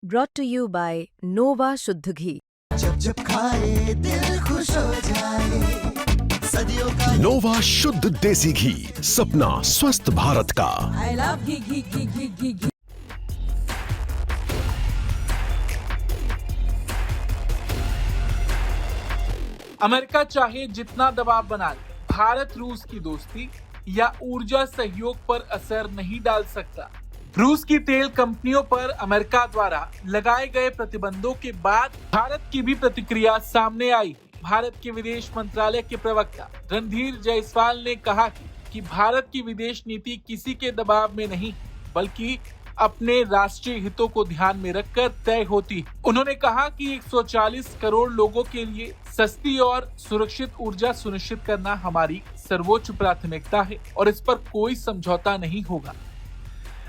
brought to you by Nova शुद्ध घी। जब जब खाए दिल खुश हो जाए, सदियों का नोवा शुद्ध देसी घी, सपना स्वस्थ भारत का। I love ghee. अमेरिका चाहे जितना दबाव बना ले, भारत रूस की दोस्ती या ऊर्जा सहयोग पर असर नहीं डाल सकता। रूस की तेल कंपनियों पर अमेरिका द्वारा लगाए गए प्रतिबंधों के बाद भारत की भी प्रतिक्रिया सामने आई। भारत के विदेश मंत्रालय के प्रवक्ता रणधीर जायसवाल ने कहा कि भारत की विदेश नीति किसी के दबाव में नहीं, बल्कि अपने राष्ट्रीय हितों को ध्यान में रखकर तय होती है। उन्होंने कहा कि 140 करोड़ लोगों के लिए सस्ती और सुरक्षित ऊर्जा सुनिश्चित करना हमारी सर्वोच्च प्राथमिकता है और इस पर कोई समझौता नहीं होगा।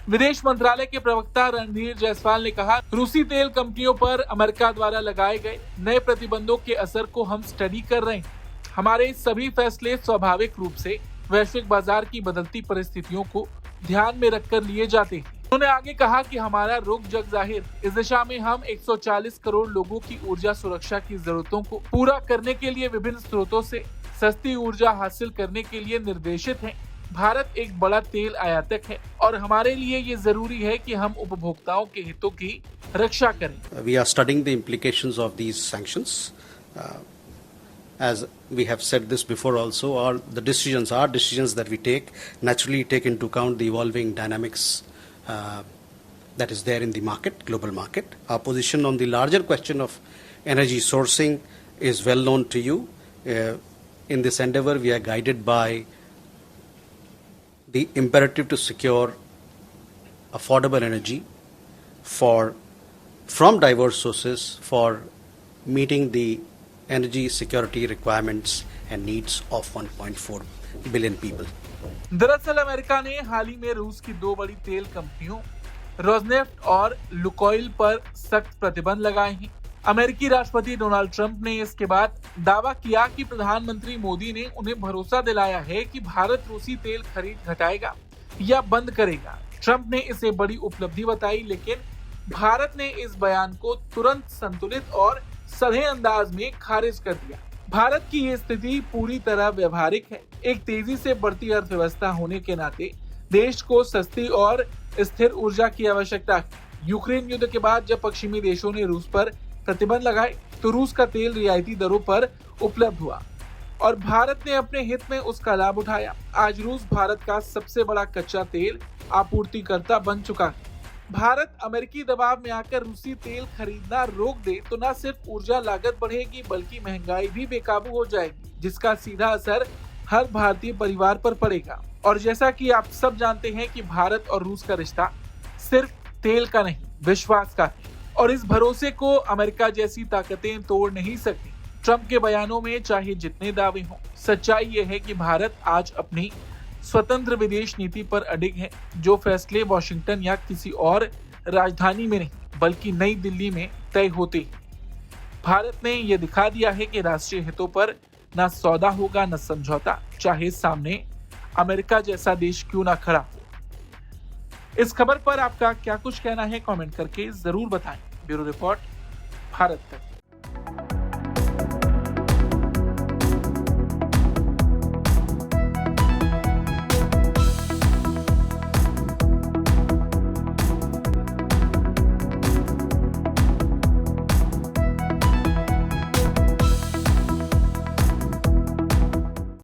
विदेश मंत्रालय के प्रवक्ता रणधीर जायसवाल ने कहा, रूसी तेल कंपनियों पर अमेरिका द्वारा लगाए गए नए प्रतिबंधों के असर को हम स्टडी कर रहे हैं। हमारे सभी फैसले स्वाभाविक रूप से वैश्विक बाजार की बदलती परिस्थितियों को ध्यान में रखकर लिए जाते हैं। उन्होंने आगे कहा कि हमारा रुख जग जाहिर, इस दिशा में हम 140 करोड़ लोगों की ऊर्जा सुरक्षा की जरूरतों को पूरा करने के लिए विभिन्न स्रोतों से सस्ती ऊर्जा हासिल करने के लिए निर्देशित हैं। भारत एक बड़ा तेल आयातक है और हमारे लिए ये जरूरी है कि हम उपभोक्ताओं के हितों की रक्षा करें। We are studying the implications of these sanctions. As we have said this before also, our decisions that we take naturally take into account the evolving dynamics that is there in the market, global market. Our position on the larger question of energy sourcing is well known to you. In this endeavor, we are guided by the imperative to secure affordable energy from diverse sources for meeting the energy security requirements and needs of 1.4 billion people. दरअसल America ने हाल ही में रूस की दो बड़ी तेल कंपनियों Rosneft और लुकोइल पर सख्त प्रतिबंध लगाए हैं। अमेरिकी राष्ट्रपति डोनाल्ड ट्रंप ने इसके बाद दावा किया कि प्रधानमंत्री मोदी ने उन्हें भरोसा दिलाया है कि भारत रूसी तेल खरीद घटाएगा या बंद करेगा। ट्रंप ने इसे बड़ी उपलब्धि बताई, लेकिन भारत ने इस बयान को तुरंत संतुलित और सधे अंदाज में खारिज कर दिया। भारत की ये स्थिति पूरी तरह व्यवहारिक है। एक तेजी से बढ़ती अर्थव्यवस्था होने के नाते देश को सस्ती और स्थिर ऊर्जा की आवश्यकता है। यूक्रेन युद्ध के बाद जब पश्चिमी देशों ने रूस पर प्रतिबंध लगाए तो रूस का तेल रियायती दरों पर उपलब्ध हुआ और भारत ने अपने हित में उसका लाभ उठाया। आज रूस भारत का सबसे बड़ा कच्चा तेल आपूर्तिकर्ता बन चुका है। भारत अमेरिकी दबाव में आकर रूसी तेल खरीदना रोक दे तो न सिर्फ ऊर्जा लागत बढ़ेगी, बल्कि महंगाई भी बेकाबू हो जाएगी, जिसका सीधा असर हर भारतीय परिवार पर पड़ेगा। और जैसा कि आप सब जानते हैं कि भारत और रूस का रिश्ता सिर्फ तेल का नहीं, विश्वास का है और इस भरोसे को अमेरिका जैसी ताकतें तोड़ नहीं सकती। ट्रंप के बयानों में चाहे जितने दावे हों, सच्चाई ये है कि भारत आज अपनी स्वतंत्र विदेश नीति पर अडिग है। जो फैसले वॉशिंगटन या किसी और राजधानी में नहीं, बल्कि नई दिल्ली में तय होते हैं। भारत ने यह दिखा दिया है कि राष्ट्रीय हितों पर न सौदा होगा न समझौता, चाहे सामने अमेरिका जैसा देश क्यों ना खड़ा हो। इस खबर पर आपका क्या कुछ कहना है, कमेंट करके जरूर बताएं। ब्यूरो रिपोर्ट, भारत तक।